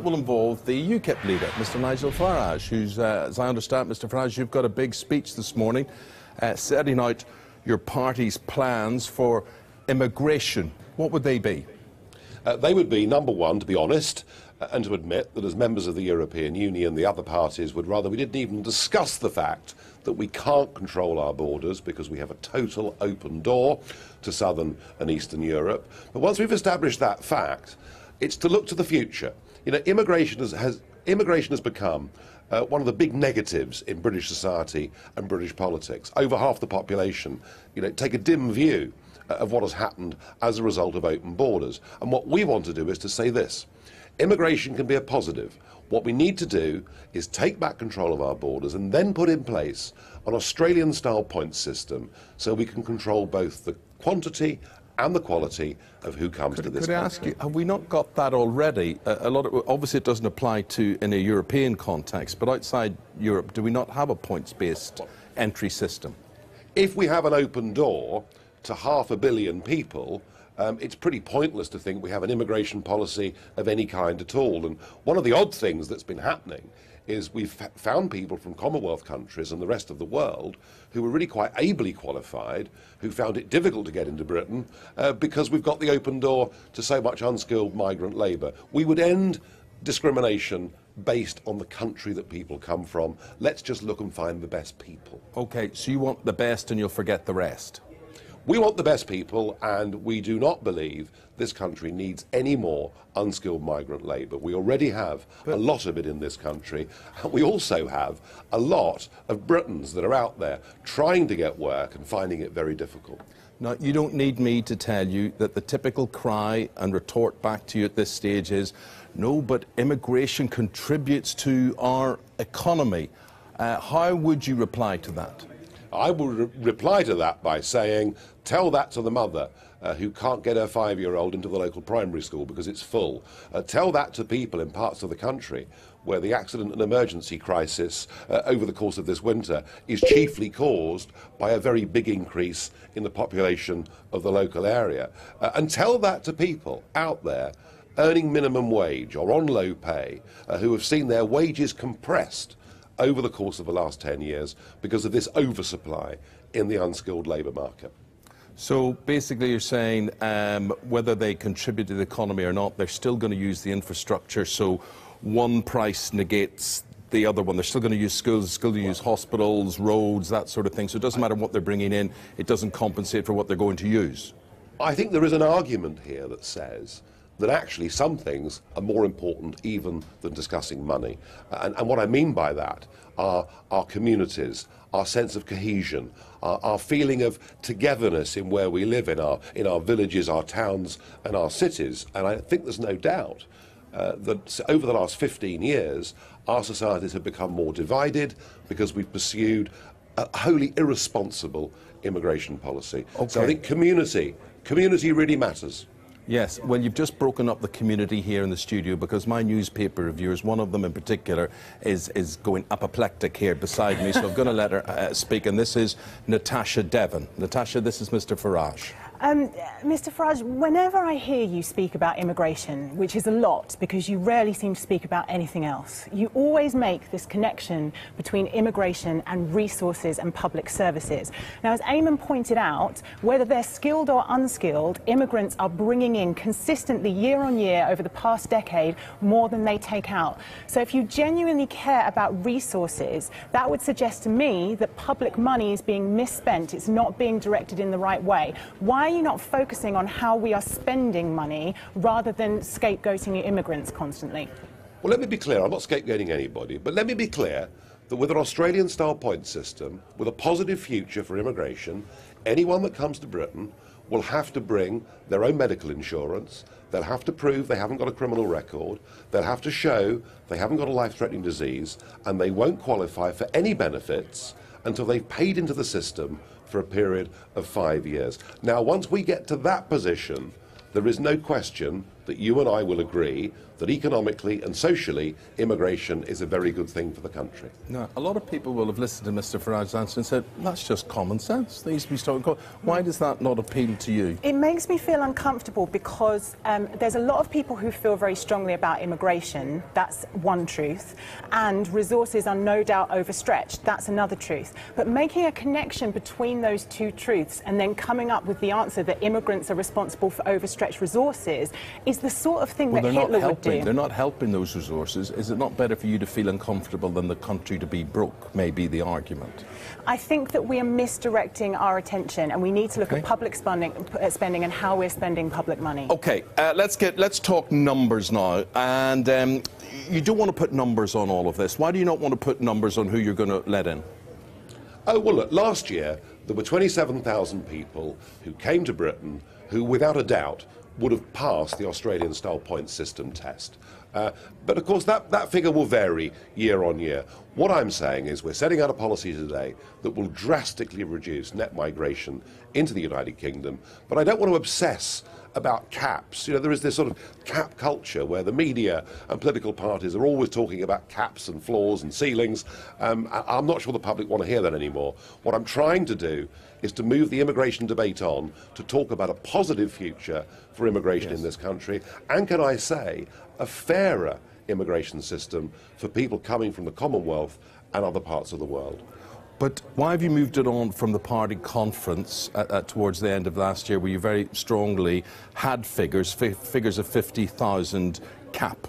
will involve the UKIP leader, Mr Nigel Farage, who's, as I understand, Mr Farage, you've got a big speech this morning setting out your party's plans for immigration. What would they be? They would be, number one, to be honest, and to admit that as members of the European Union, the other parties would rather we didn't even discuss the fact that we can't control our borders because we have a total open door to southern and eastern Europe. But once we've established that fact, it's to look to the future. You know, immigration has become one of the big negatives in British society and British politics. Over half the population, you know, take a dim view of what has happened as a result of open borders. And what we want to do is to say this: immigration can be a positive. What we need to do is take back control of our borders and then put in place an Australian-style points system so we can control both the quantity and the quality of who comes to this country. Could I ask you, have we not got that already? Obviously it doesn't apply to in a European context, but outside Europe, do we not have a points-based entry system? If we have an open door to 500 million people, it's pretty pointless to think we have an immigration policy of any kind at all. And one of the odd things that's been happening is we've found people from Commonwealth countries and the rest of the world who were really quite ably qualified, who found it difficult to get into Britain because we've got the open door to so much unskilled migrant labour. We would end discrimination based on the country that people come from. Let's just look and find the best people. OK, so you want the best and you'll forget the rest? We want the best people, and we do not believe this country needs any more unskilled migrant labour. We already have a lot of it in this country, and we also have a lot of Britons that are out there trying to get work and finding it very difficult. Now, you don't need me to tell you that the typical cry and retort back to you at this stage is, no, but immigration contributes to our economy. How would you reply to that? I would reply to that by saying, tell that to the mother who can't get her 5-year-old into the local primary school because it's full. Tell that to people in parts of the country where the accident and emergency crisis over the course of this winter is chiefly caused by a very big increase in the population of the local area. And tell that to people out there earning minimum wage or on low pay who have seen their wages compressed over the course of the last 10 years because of this oversupply in the unskilled labour market. So basically you're saying whether they contribute to the economy or not, they're still going to use the infrastructure, so one price negates the other one. They're still going to use schools, still going to use hospitals, roads, that sort of thing. So it doesn't matter what they're bringing in, it doesn't compensate for what they're going to use. I think there is an argument here that says that actually some things are more important even than discussing money. And what I mean by that are our communities, our sense of cohesion, our feeling of togetherness in where we live, in our villages, our towns and our cities. And I think there's no doubt that over the last 15 years, our societies have become more divided because we've pursued a wholly irresponsible immigration policy. Okay. So I think community really matters. Yes, well, you've just broken up the community here in the studio because my newspaper reviewers, one of them in particular, is going apoplectic here beside me, so I'm going to let her speak, and this is Natasha Devon. Natasha, this is Mr Farage. Mr Farage, whenever I hear you speak about immigration, which is a lot because you rarely seem to speak about anything else, you always make this connection between immigration and resources and public services. Now, as Eamon pointed out, whether they're skilled or unskilled, immigrants are bringing in consistently year on year over the past decade more than they take out. So if you genuinely care about resources, that would suggest to me that public money is being misspent, it's not being directed in the right way. Why are you not focusing on how we are spending money rather than scapegoating immigrants constantly? Well, let me be clear, I'm not scapegoating anybody, but let me be clear that with an Australian-style point system, with a positive future for immigration, anyone that comes to Britain will have to bring their own medical insurance, they'll have to prove they haven't got a criminal record, they'll have to show they haven't got a life-threatening disease, and they won't qualify for any benefits until they've paid into the system for a period of 5 years. Now, once we get to that position, there is no question that you and I will agree that economically and socially immigration is a very good thing for the country. Now, a lot of people will have listened to Mr Farage's answer and said, that's just common sense. They used to be starting. Why does that not appeal to you? It makes me feel uncomfortable because there's a lot of people who feel very strongly about immigration. That's one truth. And resources are no doubt overstretched. That's another truth. But making a connection between those two truths and then coming up with the answer that immigrants are responsible for overstretched resources is the sort of thing that Hitler would do. They're not helping those resources. Is it not better for you to feel uncomfortable than the country to be broke, may be the argument? I think that we are misdirecting our attention, and we need to look at public spending and how we're spending public money. OK, let's talk numbers now. And you don't want to put numbers on all of this. Why do you not want to put numbers on who you're going to let in? Oh, well, look, last year there were 27,000 people who came to Britain who, without a doubt, would have passed the Australian-style point system test. But, of course, that figure will vary year on year. What I'm saying is we're setting out a policy today that will drastically reduce net migration into the United Kingdom, but I don't want to obsess about caps. You know, there is this sort of cap culture where the media and political parties are always talking about caps and floors and ceilings. I'm not sure the public want to hear that anymore. What I'm trying to do is to move the immigration debate on to talk about a positive future for immigration in this country, and can I say, a fairer immigration system for people coming from the Commonwealth and other parts of the world. But why have you moved it on from the party conference towards the end of last year, where you very strongly had figures of 50,000 cap?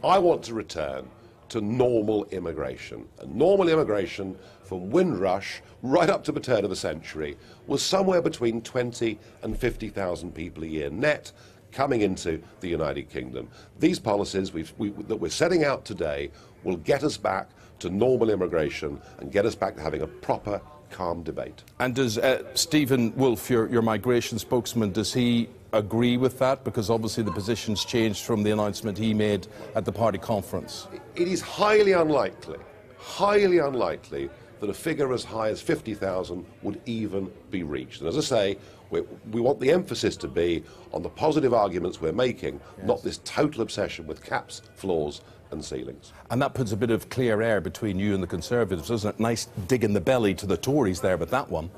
I want to return to normal immigration. And normal immigration from Windrush right up to the turn of the century was somewhere between 20 and 50,000 people a year net coming into the United Kingdom. These policies that we're setting out today will get us back to normal immigration and get us back to having a proper, calm debate. And does Stephen Woolfe, your migration spokesman, does he agree with that? Because obviously the position's changed from the announcement he made at the party conference. It is highly unlikely that a figure as high as 50,000 would even be reached. And as I say, we want the emphasis to be on the positive arguments we're making, not this total obsession with caps, floors and ceilings. And that puts a bit of clear air between you and the Conservatives, doesn't it? Nice dig in the belly to the Tories there with that one.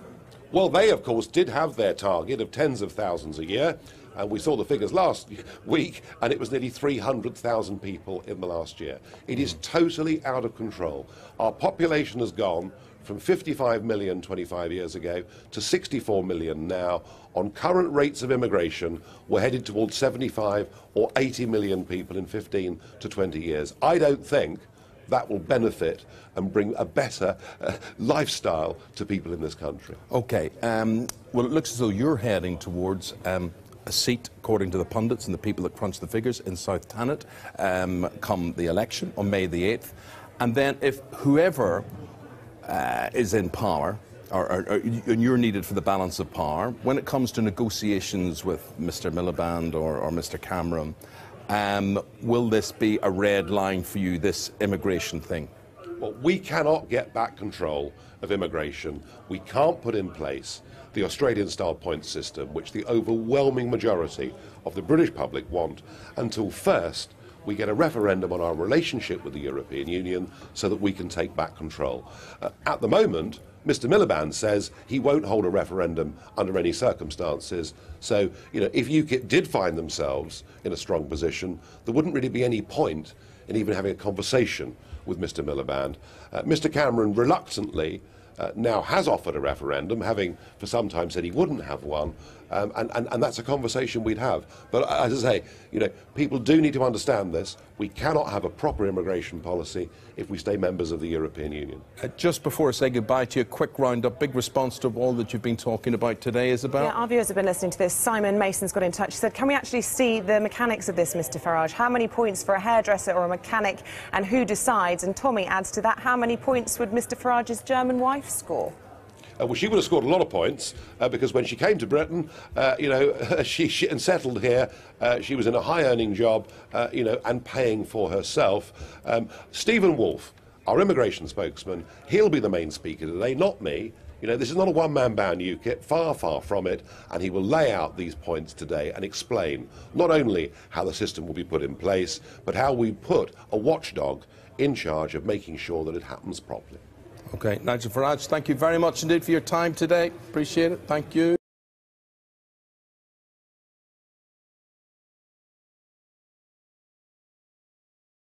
Well, they, of course, did have their target of tens of thousands a year. And we saw the figures last week, and it was nearly 300,000 people in the last year. It is totally out of control. Our population has gone from 55 million 25 years ago to 64 million now. On current rates of immigration, we're headed towards 75 or 80 million people in 15 to 20 years. I don't think that will benefit and bring a better lifestyle to people in this country. OK. Well, it looks as though you're heading towards a seat, according to the pundits and the people that crunch the figures, in South Thanet come the election on May the 8th. And then if whoever is in power, and you're needed for the balance of power, when it comes to negotiations with Mr Miliband or Mr Cameron, will this be a red line for you, this immigration thing? Well, we cannot get back control of immigration. We can't put in place the Australian-style point system, which the overwhelming majority of the British public want, until first we get a referendum on our relationship with the European Union so that we can take back control. At the moment, Mr Miliband says he won't hold a referendum under any circumstances. So, you know, if UKIP did find themselves in a strong position, there wouldn't really be any point in even having a conversation with Mr Miliband. Mr Cameron reluctantly now has offered a referendum, having for some time said he wouldn't have one, and that's a conversation we'd have. But as I say, you know, people do need to understand this. We cannot have a proper immigration policy if we stay members of the European Union. Just before I say goodbye to you, a quick roundup, big response to all that you've been talking about today, Isabel? Yeah, our viewers have been listening to this. Simon Mason's got in touch. He said, can we actually see the mechanics of this, Mr Farage? How many points for a hairdresser or a mechanic, and who decides? And Tommy adds to that, how many points would Mr Farage's German wife score? Well, she would have scored a lot of points because when she came to Britain, you know, she and settled here, she was in a high-earning job, you know, and paying for herself. Stephen Woolfe, our immigration spokesman, he'll be the main speaker today, not me. You know, this is not a one-man band, UKIP, far, far from it, and he will lay out these points today and explain not only how the system will be put in place, but how we put a watchdog in charge of making sure that it happens properly. OK, Nigel Farage, thank you very much indeed for your time today. Appreciate it. Thank you.